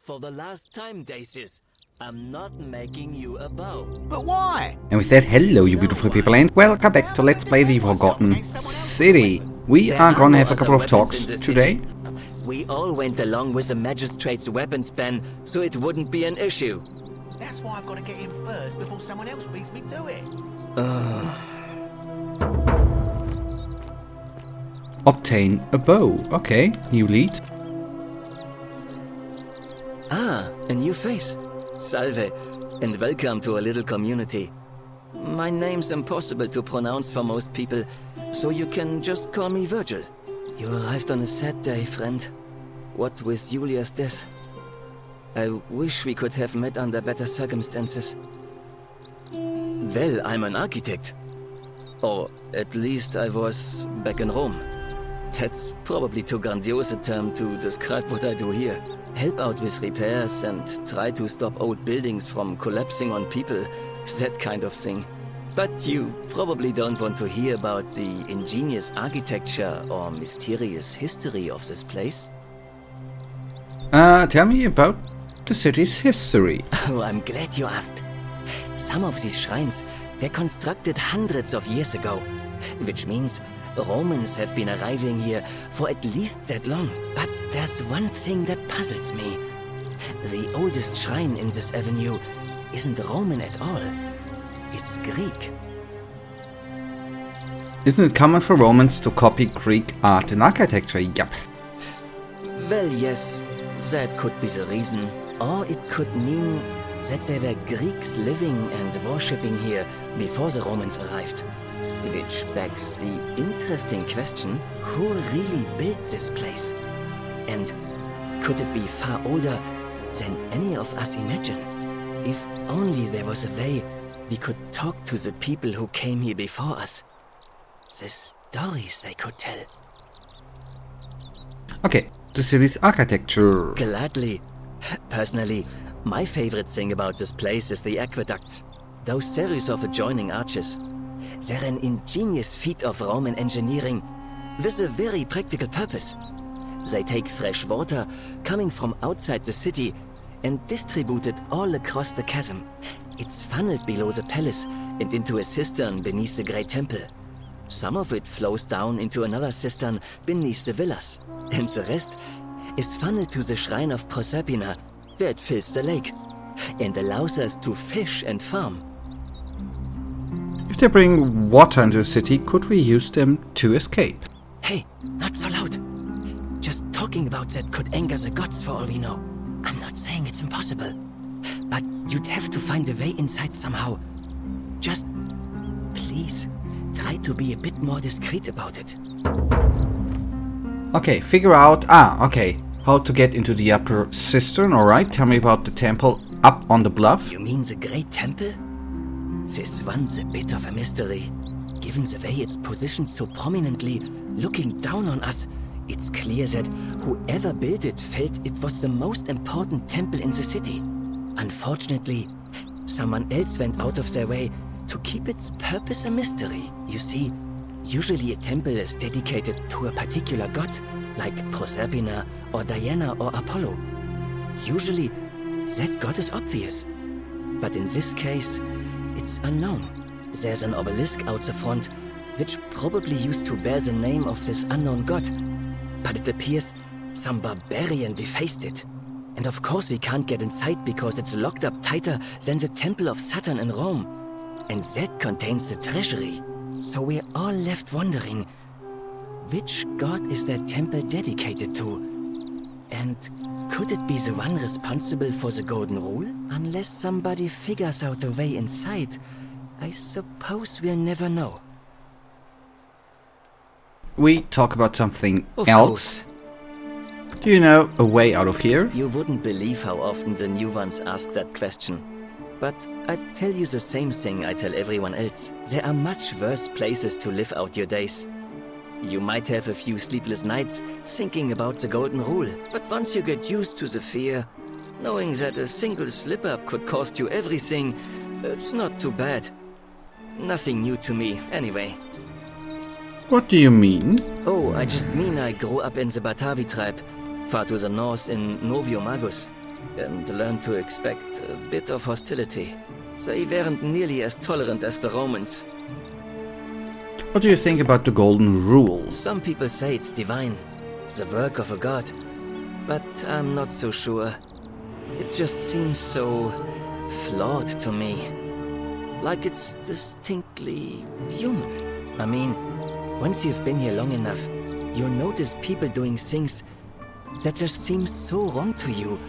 For the last time, Daces, I'm not making you a bow. But why? And with that, hello you beautiful people and welcome back to Let's Play the Forgotten City. We are gonna have a couple of talks today. We all went along with the magistrate's weapons ban, so it wouldn't be an issue. That's why I've got to get in first before someone else beats me to it. Obtain a bow. Okay, new lead. Ah, a new face. Salve, and welcome to a little community. My name's impossible to pronounce for most people, so you can just call me Virgil. You arrived on a sad day, friend. What with Julia's death? I wish we could have met under better circumstances. Well, I'm an architect. Or at least I was back in Rome. That's probably too grandiose a term to describe what I do here. Help out with repairs and try to stop old buildings from collapsing on people, that kind of thing. But you probably don't want to hear about the ingenious architecture or mysterious history of this place. Tell me about the city's history. Oh, I'm glad you asked. Some of these shrines were constructed hundreds of years ago, which means Romans have been arriving here for at least that long. But there's one thing that puzzles me. The oldest shrine in this avenue isn't Roman at all. It's Greek. Isn't it common for Romans to copy Greek art and architecture? Yup. Well, yes, that could be the reason. Or it could mean that there were Greeks living and worshipping here before the Romans arrived. Which begs the interesting question, who really built this place? And could it be far older than any of us imagine? If only there was a way we could talk to the people who came here before us. The stories they could tell. Okay, the city's architecture. Gladly. Personally, my favorite thing about this place is the aqueducts. Those series of adjoining arches. They're an ingenious feat of Roman engineering with a very practical purpose. They take fresh water coming from outside the city and distribute it all across the chasm. It's funneled below the palace and into a cistern beneath the great temple. Some of it flows down into another cistern beneath the villas, and the rest is funneled to the shrine of Proserpina, where it fills the lake and allows us to fish and farm. If they bring water into the city, could we use them to escape? Hey, not so loud. Just talking about that could anger the gods for all we know. I'm not saying it's impossible, but you'd have to find a way inside somehow. Just, please, try to be a bit more discreet about it. Okay, figure out... okay. How to get into the upper cistern, alright? Tell me about the temple up on the bluff. You mean the Great Temple? This one's a bit of a mystery. Given the way it's positioned so prominently, looking down on us, it's clear that whoever built it felt it was the most important temple in the city. Unfortunately, someone else went out of their way to keep its purpose a mystery. You see, usually a temple is dedicated to a particular god, like Proserpina or Diana or Apollo. Usually, that god is obvious. But in this case, it's unknown. There's an obelisk out the front, which probably used to bear the name of this unknown god. But it appears some barbarian defaced it. And of course we can't get inside because it's locked up tighter than the Temple of Saturn in Rome. And that contains the treasury. So we're all left wondering, which god is that temple dedicated to? And could it be the one responsible for the Golden Rule? Unless somebody figures out a way inside, I suppose we'll never know. We talk about something Of else. course. Do you know a way out of here? You wouldn't believe how often the new ones ask that question. But I'd tell you the same thing I tell everyone else. There are much worse places to live out your days. You might have a few sleepless nights thinking about the Golden Rule, but once you get used to the fear, knowing that a single slip-up could cost you everything, it's not too bad. Nothing new to me, anyway. What do you mean? Oh, I just mean I grew up in the Batavi tribe, far to the north in Novio Magus. and learned to expect a bit of hostility. They weren't nearly as tolerant as the Romans. What do you think about the golden rule? Some people say it's divine, the work of a god, but I'm not so sure. It just seems so flawed to me. Like it's distinctly human. I mean, once you've been here long enough, you'll notice people doing things that just seem so wrong to you.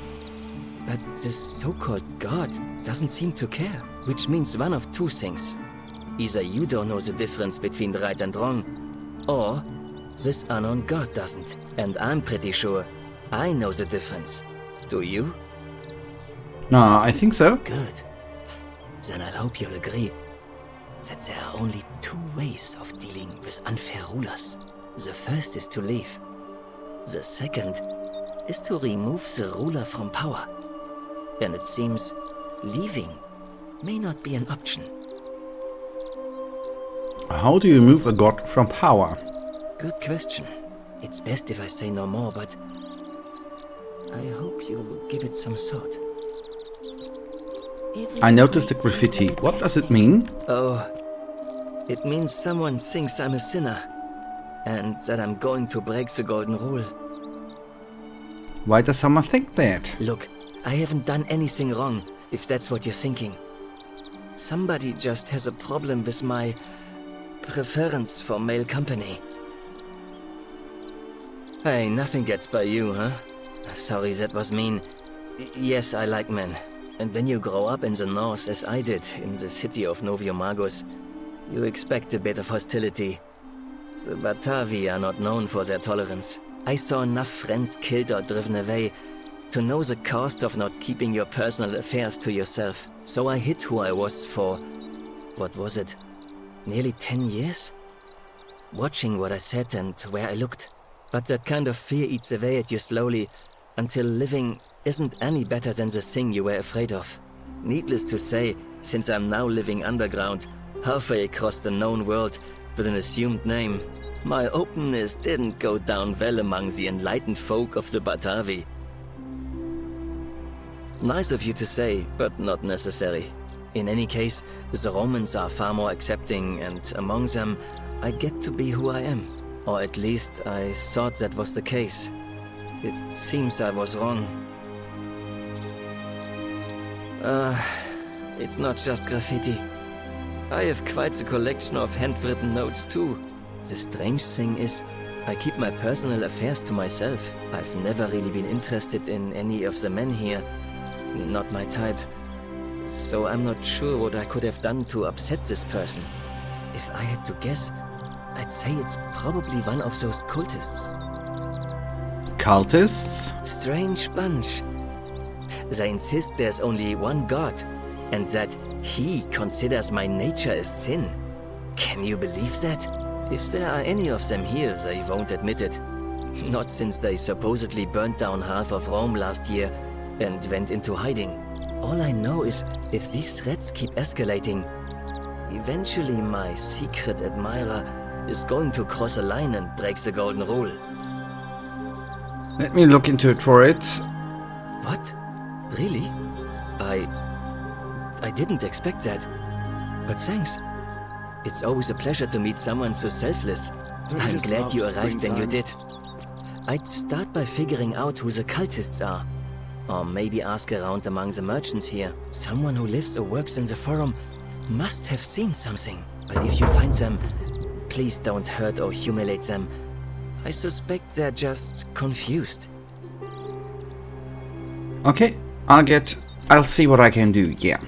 But this so-called god doesn't seem to care, which means one of two things. Either you don't know the difference between right and wrong, or this unknown god doesn't. And I'm pretty sure I know the difference. Do you? I think so. Good. Then I hope you'll agree that there are only two ways of dealing with unfair rulers. The first is to leave. The second is to remove the ruler from power. And it seems leaving may not be an option. How do you remove a god from power? Good question. It's best if I say no more, but I hope you'll give it some thought. I noticed the graffiti. What does it mean? Oh, it means someone thinks I'm a sinner, and that I'm going to break the golden rule. Why does someone think that? Look, I haven't done anything wrong, if that's what you're thinking. Somebody just has a problem with my preference for male company. Hey, nothing gets by you, huh? Sorry, that was mean. Yes, I like men. And when you grow up in the north, as I did, in the city of Noviomagus, you expect a bit of hostility. The Batavi are not known for their tolerance. I saw enough friends killed or driven away to know the cost of not keeping your personal affairs to yourself. So I hid who I was for, what was it, nearly 10 years? Watching what I said and where I looked. But that kind of fear eats away at you slowly, until living isn't any better than the thing you were afraid of. Needless to say, since I'm now living underground, halfway across the known world with an assumed name, my openness didn't go down well among the enlightened folk of the Batavi. Nice of you to say, but not necessary. In any case, the Romans are far more accepting, and among them, I get to be who I am. Or at least I thought that was the case. It seems I was wrong. It's not just graffiti. I have quite a collection of handwritten notes too. The strange thing is, I keep my personal affairs to myself. I've never really been interested in any of the men here. Not my type. So I'm not sure what I could have done to upset this person. If I had to guess, I'd say it's probably one of those cultists. Cultists? Strange bunch. They insist there's only one god, and that he considers my nature a sin. Can you believe that? If there are any of them here, they won't admit it. Not since they supposedly burnt down half of Rome last year and went into hiding. All I know is, if these threats keep escalating, eventually my secret admirer is going to cross a line and break the golden rule. Let me look into it for it. What? Really? I didn't expect that. But thanks. It's always a pleasure to meet someone so selfless. I'm glad you arrived when you did. I'd start by figuring out who the cultists are. Or maybe ask around among the merchants here. Someone who lives or works in the forum must have seen something. But if you find them, please don't hurt or humiliate them. I suspect they're just confused. Okay, I'll see what I can do, yeah.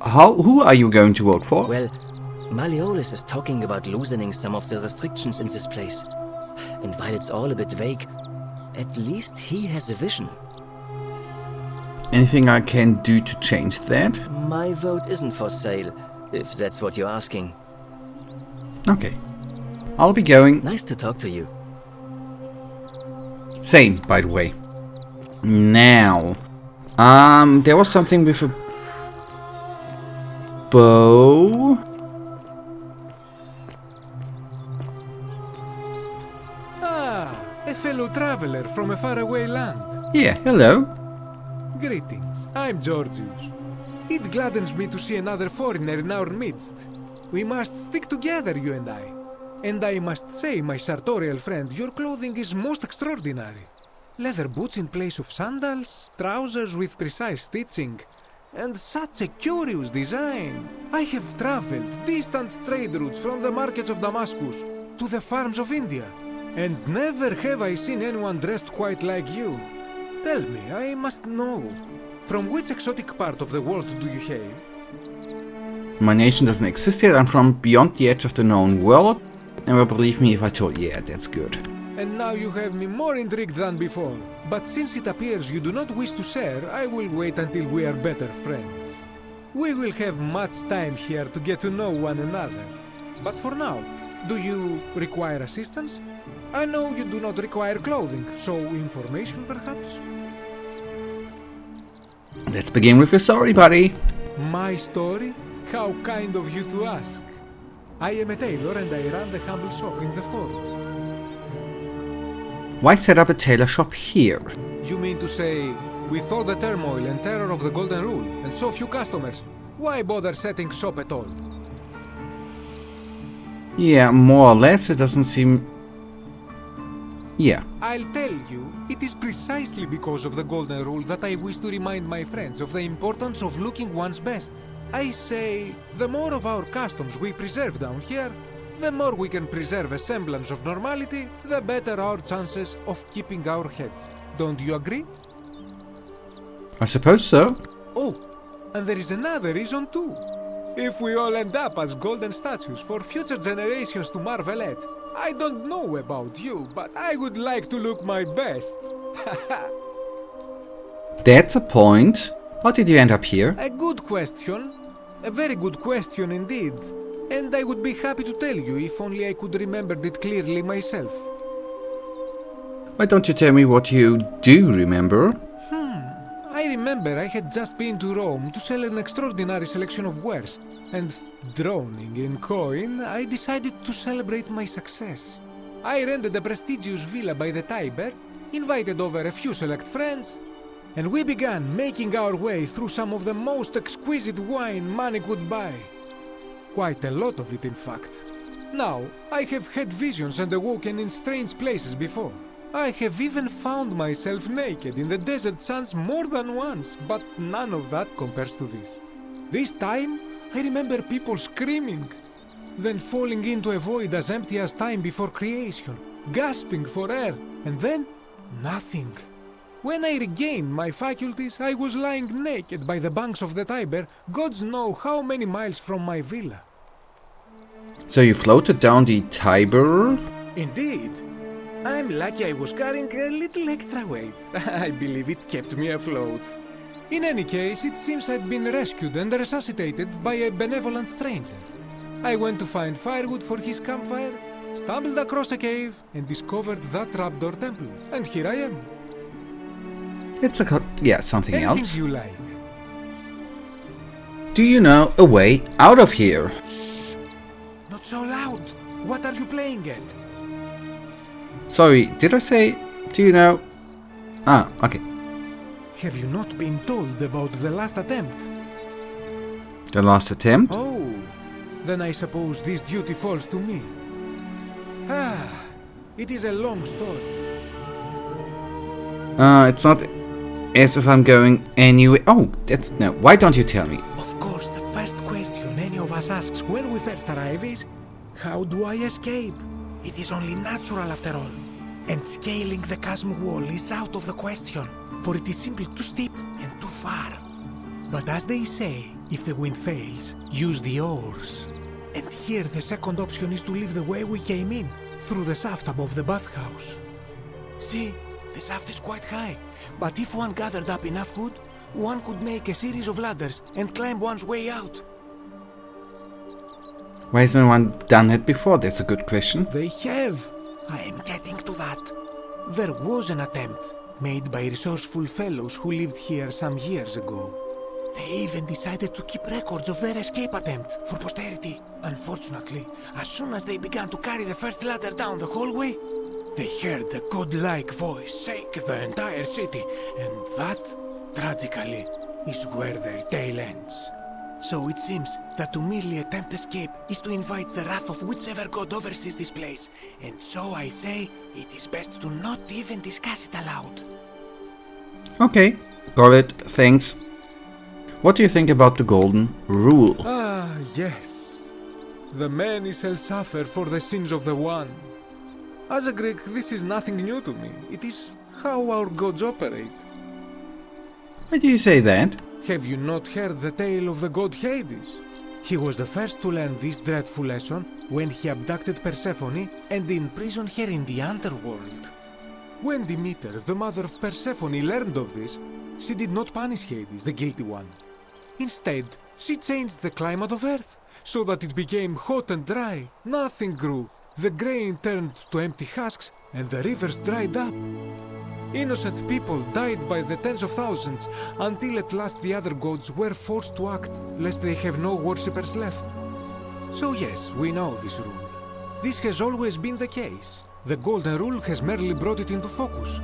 Who are you going to vote for? Well, Malleolus is talking about loosening some of the restrictions in this place. And while it's all a bit vague, at least he has a vision. Anything I can do to change that? My vote isn't for sale, if that's what you're asking. Okay. I'll be going. Nice to talk to you. Same, by the way. Now, there was something with a bow. Ah, a fellow traveler from a faraway land. Yeah, hello. Greetings, I'm Georgius. It gladdens me to see another foreigner in our midst. We must stick together, you and I. And I must say, my sartorial friend, your clothing is most extraordinary. Leather boots in place of sandals, trousers with precise stitching, and such a curious design. I have traveled distant trade routes from the markets of Damascus to the farms of India, and never have I seen anyone dressed quite like you. Tell me, I must know, from which exotic part of the world do you hail? My nation doesn't exist yet. I'm from beyond the edge of the known world. Never believe me if I told you. Yeah, that's good. And now you have me more intrigued than before. But since it appears you do not wish to share, I will wait until we are better friends. We will have much time here to get to know one another. But for now, do you require assistance? I know you do not require clothing, so information perhaps? Let's begin with your story, buddy. My story? How kind of you to ask. I am a tailor and I run the humble shop in the forum. Why set up a tailor shop here? You mean to say, with all the turmoil and terror of the Golden Rule and so few customers, why bother setting shop at all? Yeah, more or less. It doesn't seem... Yeah. I'll tell you, it is precisely because of the Golden Rule that I wish to remind my friends of the importance of looking one's best. I say, the more of our customs we preserve down here, the more we can preserve a semblance of normality, the better our chances of keeping our heads. Don't you agree? I suppose so. Oh, and there is another reason too. If we all end up as golden statues for future generations to marvel at, I don't know about you, but I would like to look my best. That's a point. How did you end up here? A good question. A very good question indeed. And I would be happy to tell you if only I could remember it clearly myself. Why don't you tell me what you do remember? I remember I had just been to Rome to sell an extraordinary selection of wares, and drowning in coin, I decided to celebrate my success. I rented a prestigious villa by the Tiber, invited over a few select friends, and we began making our way through some of the most exquisite wine money could buy. Quite a lot of it, in fact. Now, I have had visions and awoken in strange places before. I have even found myself naked in the desert sands more than once, but none of that compares to this. This time, I remember people screaming, then falling into a void as empty as time before creation, gasping for air, and then nothing. When I regained my faculties, I was lying naked by the banks of the Tiber, gods know how many miles from my villa. So you floated down the Tiber? Indeed. I'm lucky I was carrying a little extra weight. I believe it kept me afloat. In any case, it seems I'd been rescued and resuscitated by a benevolent stranger. I went to find firewood for his campfire, stumbled across a cave, and discovered that trapdoor temple. And here I am. It's something Anything else. you like. Do you know a way out of here? Shh! Not so loud. What are you playing at? Sorry, did I say, do you know? Ah, okay. Have you not been told about the last attempt? The last attempt? Oh, then I suppose this duty falls to me. It is a long story. It's not as if I'm going anywhere. Oh, no. Why don't you tell me? Of course, the first question any of us asks when we first arrive is, how do I escape? It is only natural after all. And scaling the chasm wall is out of the question, for it is simply too steep and too far. But as they say, if the wind fails, use the oars. And here the second option is to leave the way we came in, through the shaft above the bathhouse. See, the shaft is quite high, but if one gathered up enough wood, one could make a series of ladders and climb one's way out. Why has no one done it before? That's a good question. They have. I am getting to that. There was an attempt, made by resourceful fellows who lived here some years ago. They even decided to keep records of their escape attempt for posterity. Unfortunately, as soon as they began to carry the first ladder down the hallway, they heard a godlike voice shake the entire city, and that, tragically, is where their tale ends. So it seems that to merely attempt escape is to invite the wrath of whichever god oversees this place. And so I say, it is best to not even discuss it aloud. Okay, got it, thanks. What do you think about the golden rule? Ah, yes. The many shall suffer for the sins of the one. As a Greek, this is nothing new to me. It is how our gods operate. Why do you say that? Have you not heard the tale of the god Hades? He was the first to learn this dreadful lesson when he abducted Persephone and imprisoned her in the underworld. When Demeter, the mother of Persephone, learned of this, she did not punish Hades, the guilty one. Instead, she changed the climate of Earth so that it became hot and dry. Nothing grew. The grain turned to empty husks and the rivers dried up. Innocent people died by the tens of thousands until at last the other gods were forced to act lest they have no worshippers left. So yes, we know this rule. This has always been the case. The golden rule has merely brought it into focus.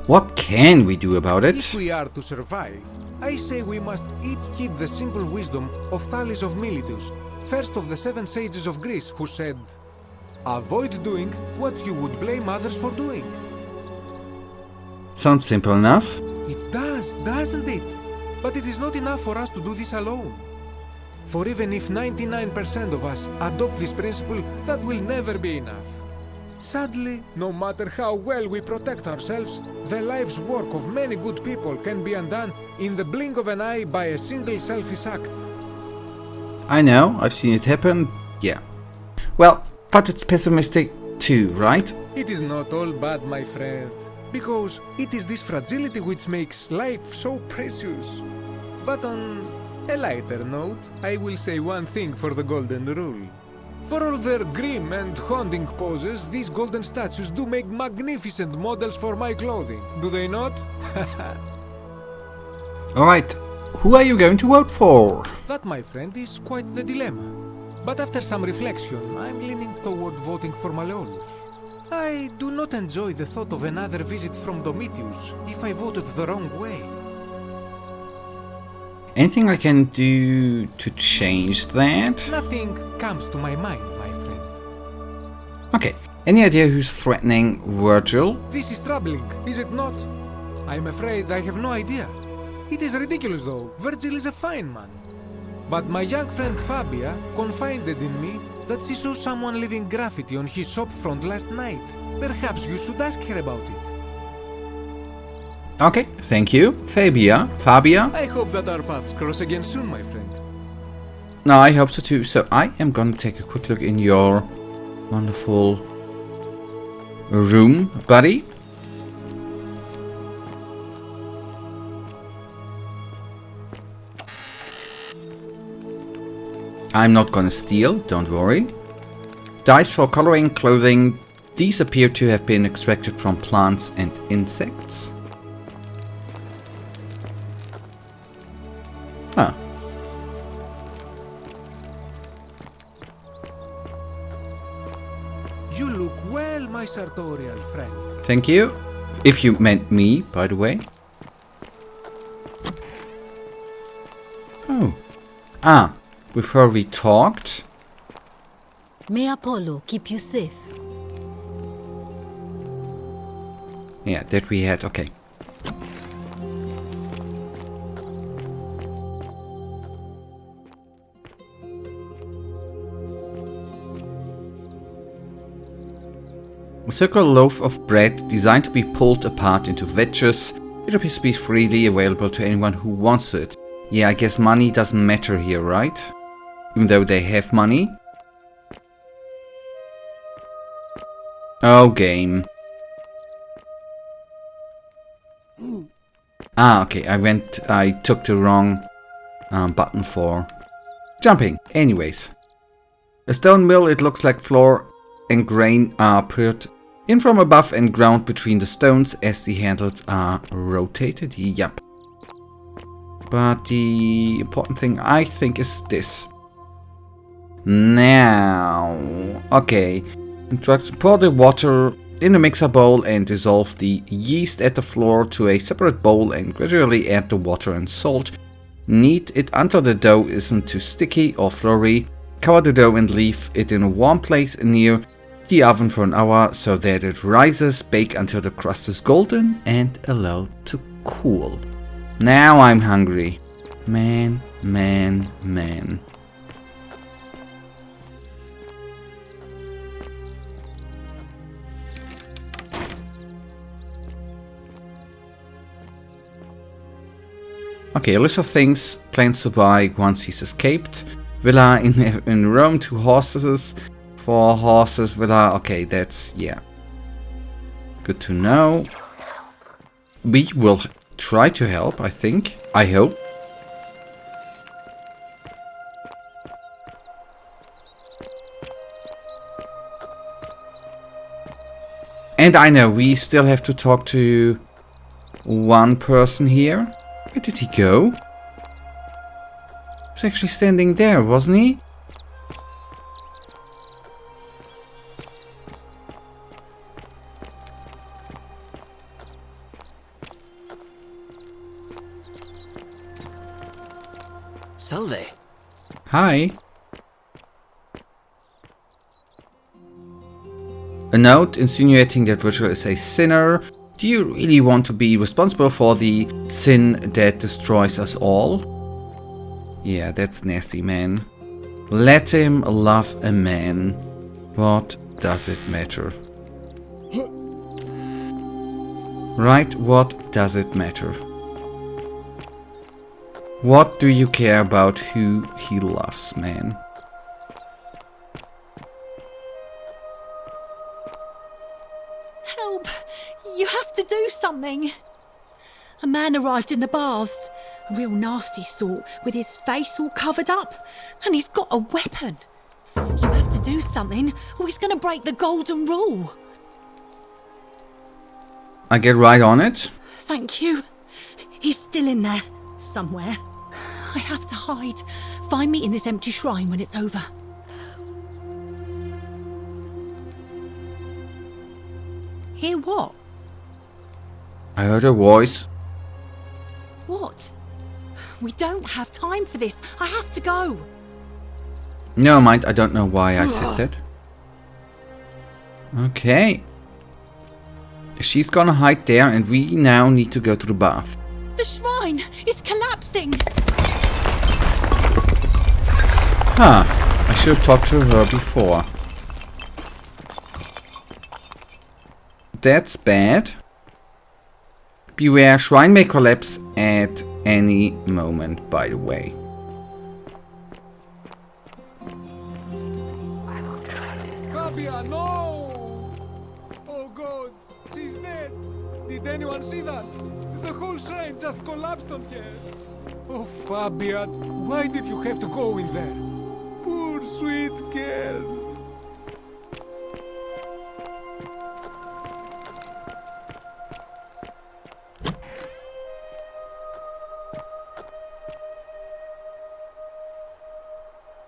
What can we do about it? If we are to survive, I say we must each heed the simple wisdom of Thales of Miletus, first of the 7 sages of Greece, who said, "Avoid doing what you would blame others for doing." Sounds simple enough. It does, doesn't it? But it is not enough for us to do this alone. For even if 99% of us adopt this principle, that will never be enough. Sadly, no matter how well we protect ourselves, the life's work of many good people can be undone in the blink of an eye by a single selfish act. I know, I've seen it happen, yeah. Well, but it's pessimistic too, right? It is not all bad, my friend, because it is this fragility which makes life so precious. But on a lighter note, I will say one thing for the golden rule. For all their grim and haunting poses, these golden statues do make magnificent models for my clothing, do they not? Alright, who are you going to vote for? That, my friend, is quite the dilemma. But after some reflection, I'm leaning toward voting for Malleolus. I do not enjoy the thought of another visit from Domitius if I voted the wrong way. Anything I can do to change that? Nothing comes to my mind, my friend. Okay, any idea who's threatening Virgil? This is troubling, is it not? I'm afraid I have no idea. It is ridiculous, though. Virgil is a fine man. But my young friend Fabia confided in me that she saw someone leaving graffiti on his shop front last night. Perhaps you should ask her about it. Okay, thank you. Fabia? I hope that our paths cross again soon, my friend. No, I hope so too. So I am gonna take a quick look in your wonderful room, buddy. I'm not gonna steal, don't worry. Dyes for coloring clothing. These appear to have been extracted from plants and insects. Huh. You look well, my sartorial friend. Thank you. If you meant me, by the way. Oh. Ah, with her we talked. May Apollo keep you safe. Yeah, that we had, okay. A circular loaf of bread designed to be pulled apart into wedges. It appears to be freely available to anyone who wants it. Yeah, I guess money doesn't matter here, right? Even though they have money. Oh, game. Ah, okay, I took the wrong button for jumping. Anyways. A stone mill, it looks like floor and grain are put in from above and ground between the stones as the handles are rotated. Yup. But the important thing I think is this. Now, okay. Instructions: pour the water in a mixer bowl and dissolve the yeast at the floor to a separate bowl and gradually add the water and salt. Knead it until the dough isn't too sticky or floury. Cover the dough and leave it in a warm place near the oven for an hour so that it rises. Bake until the crust is golden and allow to cool. Now I'm hungry. Man. Okay, a list of things plans to buy once he's escaped. Villa in Rome, 2 horses, 4 horses, villa. Okay, that's, yeah. Good to know. We will try to help, I think. I hope. And I know we still have to talk to one person here. Where did he go? He was actually standing there, wasn't he? Salve. Hi. A note insinuating that Virgil is a sinner. Do you really want to be responsible for the sin that destroys us all? Yeah, that's nasty, man. Let him love a man. What does it matter? Right, what does it matter? What do you care about who he loves, man? Help! You have to do something! A man arrived in the baths. A real nasty sort, with his face all covered up. And he's got a weapon. You have to do something, or he's gonna break the golden rule. I get right on it. Thank you. He's still in there, somewhere. I have to hide. Find me in this empty shrine when it's over. Hear what? I heard a voice. What? We don't have time for this. I have to go. Never mind, I don't know why I said that. Okay. She's gonna hide there and we now need to go to the bath. The shrine is collapsing. Huh. I should have talked to her before. That's bad. Beware, shrine may collapse at any moment, by the way. Fabia, no! Oh God, she's dead! Did anyone see that? The whole shrine just collapsed on her. Oh, Fabia, why did you have to go in there? Poor sweet girl.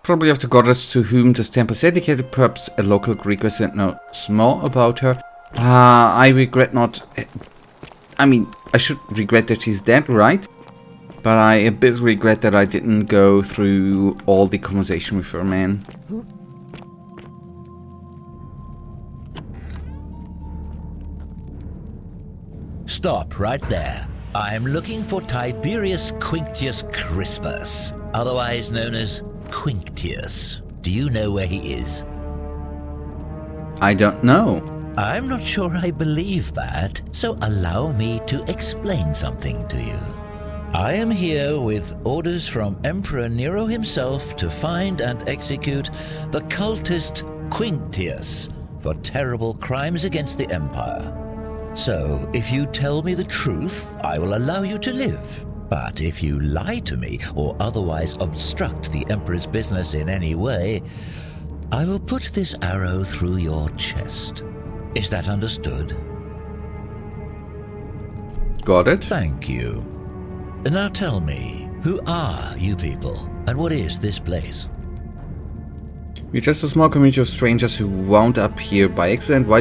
Probably of the goddess to whom this temple is dedicated, perhaps a local Greek resident knows more about her. I regret not... I mean, I should regret that she's dead, right? But I a bit regret that I didn't go through all the conversation with her, man. Stop right there. I'm looking for Tiberius Quinctius Crispus, otherwise known as Quinctius. Do you know where he is? I don't know. I'm not sure I believe that, so allow me to explain something to you. I am here with orders from Emperor Nero himself to find and execute the cultist Quinctius for terrible crimes against the Empire. So, if you tell me the truth, I will allow you to live. But if you lie to me or otherwise obstruct the Emperor's business in any way, I will put this arrow through your chest. Is that understood? Got it. Thank you. Now tell me, who are you people, and what is this place? We're just a small community of strangers who wound up here by accident. Why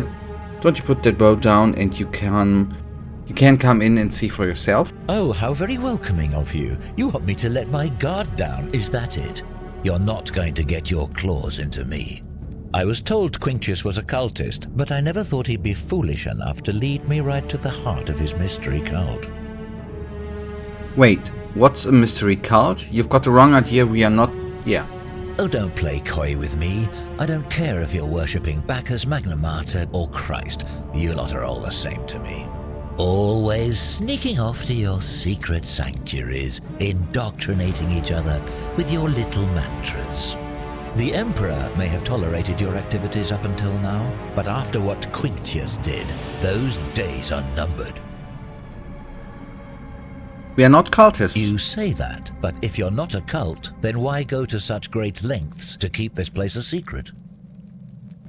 don't you put that boat down and you can come in and see for yourself? Oh, how very welcoming of you. You want me to let my guard down, is that it? You're not going to get your claws into me. I was told Quintius was a cultist, but I never thought he'd be foolish enough to lead me right to the heart of his mystery cult. Wait, what's a mystery cult? You've got the wrong idea. We are not... Yeah. Oh, don't play coy with me. I don't care if you're worshipping Bacchus, Magna Mater, or Christ. You lot are all the same to me. Always sneaking off to your secret sanctuaries, indoctrinating each other with your little mantras. The Emperor may have tolerated your activities up until now, but after what Quintius did, those days are numbered. We are not cultists. You say that, but if you're not a cult, then why go to such great lengths to keep this place a secret?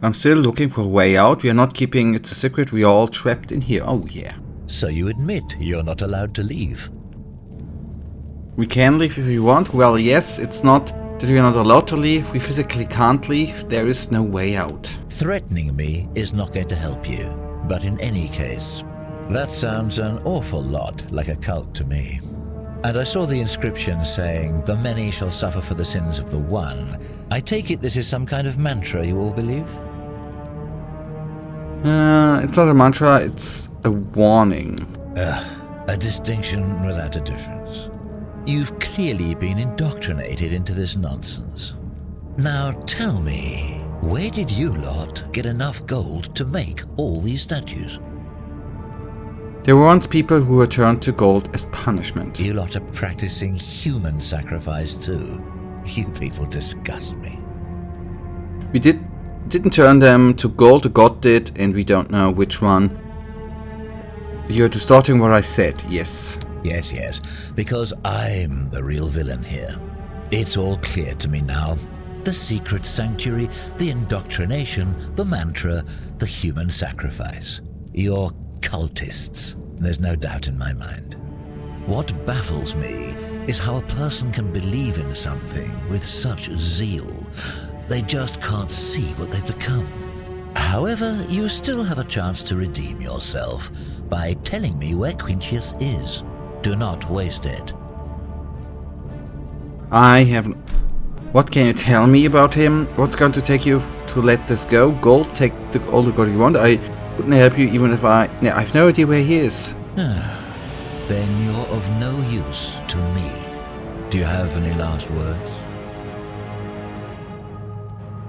I'm still looking for a way out. We are not keeping it a secret. We are all trapped in here. Oh, yeah. So you admit you're not allowed to leave? We can leave if we want. Well, yes, it's not that we are not allowed to leave. We physically can't leave. There is no way out. Threatening me is not going to help you. But in any case, that sounds an awful lot like a cult to me. And I saw the inscription saying, "The many shall suffer for the sins of the one." I take it this is some kind of mantra you all believe? It's not a mantra, it's a warning. A distinction without a difference. You've clearly been indoctrinated into this nonsense. Now tell me, where did you lot get enough gold to make all these statues? There were once people who were turned to gold as punishment. You lot are practicing human sacrifice too. You people disgust me. We didn't turn them to gold, the god did, and we don't know which one. You're distorting what I said, yes. Yes, because I'm the real villain here. It's all clear to me now. The secret sanctuary, the indoctrination, the mantra, the human sacrifice. You're cultists. There's no doubt in my mind. What baffles me is how a person can believe in something with such zeal. They just can't see what they've become. However, you still have a chance to redeem yourself by telling me where Quintius is. Do not waste it. I haven't... What can you tell me about him? What's going to take you to let this go? Gold? Take all the gold you want? I wouldn't help you even if I have no idea where he is. Then you're of no use to me. Do you have any last words?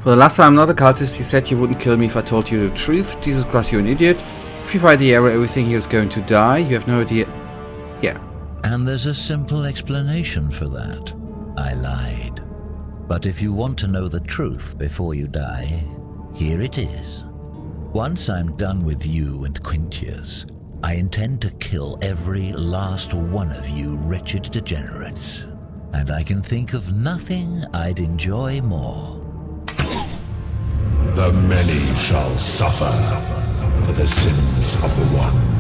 For the last time, I'm not a cultist. You said you wouldn't kill me if I told you the truth. Jesus Christ, you're an idiot. If you find the error, everything here is going to die. You have no idea. Yeah. And there's a simple explanation for that. I lied. But if you want to know the truth before you die, here it is. Once I'm done with you and Quintius, I intend to kill every last one of you wretched degenerates. And I can think of nothing I'd enjoy more. The many shall suffer for the sins of the one.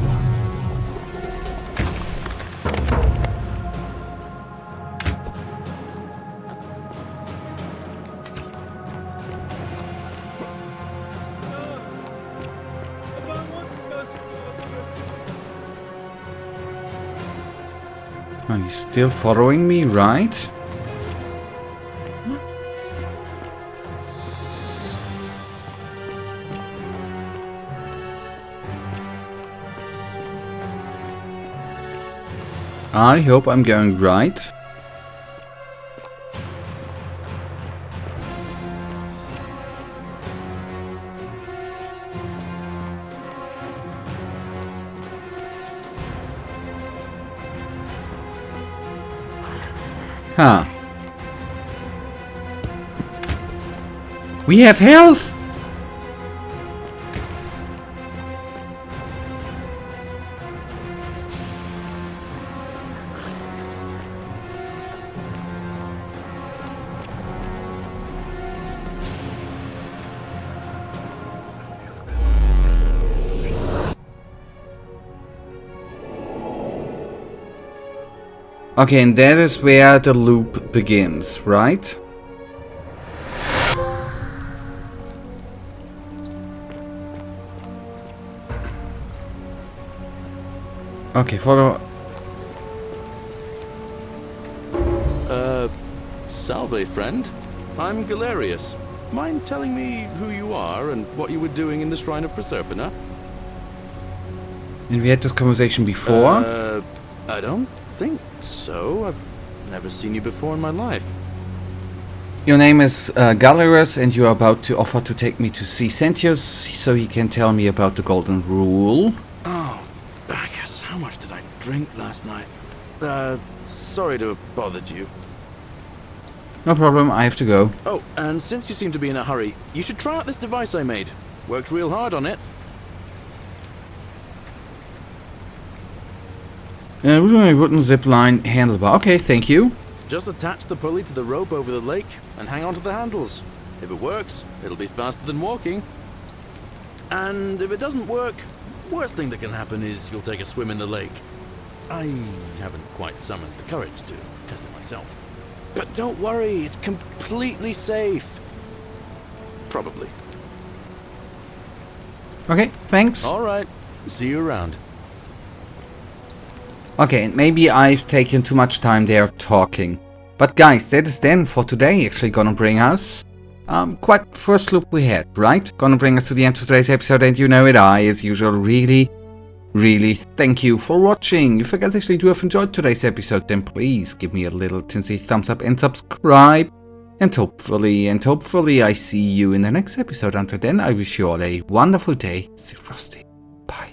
Are you still following me, right? I hope I'm going right. Huh. We have health! Okay, and that is where the loop begins, right? Okay, follow. Salve, friend. I'm Galerius. Mind telling me who you are and what you were doing in the Shrine of Proserpina? And we had this conversation before. I don't think so. I've never seen you before in my life. Your name is Galerius, and you are about to offer to take me to see Sentius so he can tell me about the Golden Rule. Oh, Bacchus, how much did I drink last night? Sorry to have bothered you. No problem, I have to go. Oh, and since you seem to be in a hurry, you should try out this device I made. Worked real hard on it. Wooden zip line handlebar. Okay, thank you. Just attach the pulley to the rope over the lake and hang on to the handles. If it works, it'll be faster than walking. And if it doesn't work, worst thing that can happen is you'll take a swim in the lake. I haven't quite summoned the courage to test it myself. But don't worry, it's completely safe. Probably. Okay, thanks. Alright, see you around. Okay, and maybe I've taken too much time there talking. But guys, that is then for today actually gonna bring us quite the first loop we had, right? Gonna bring us to the end of today's episode, and you know it, I, as usual, really thank you for watching. If you guys actually do have enjoyed today's episode, then please give me a little tinsy thumbs up and subscribe. And hopefully I see you in the next episode. Until then, I wish you all a wonderful day. Stay frosty.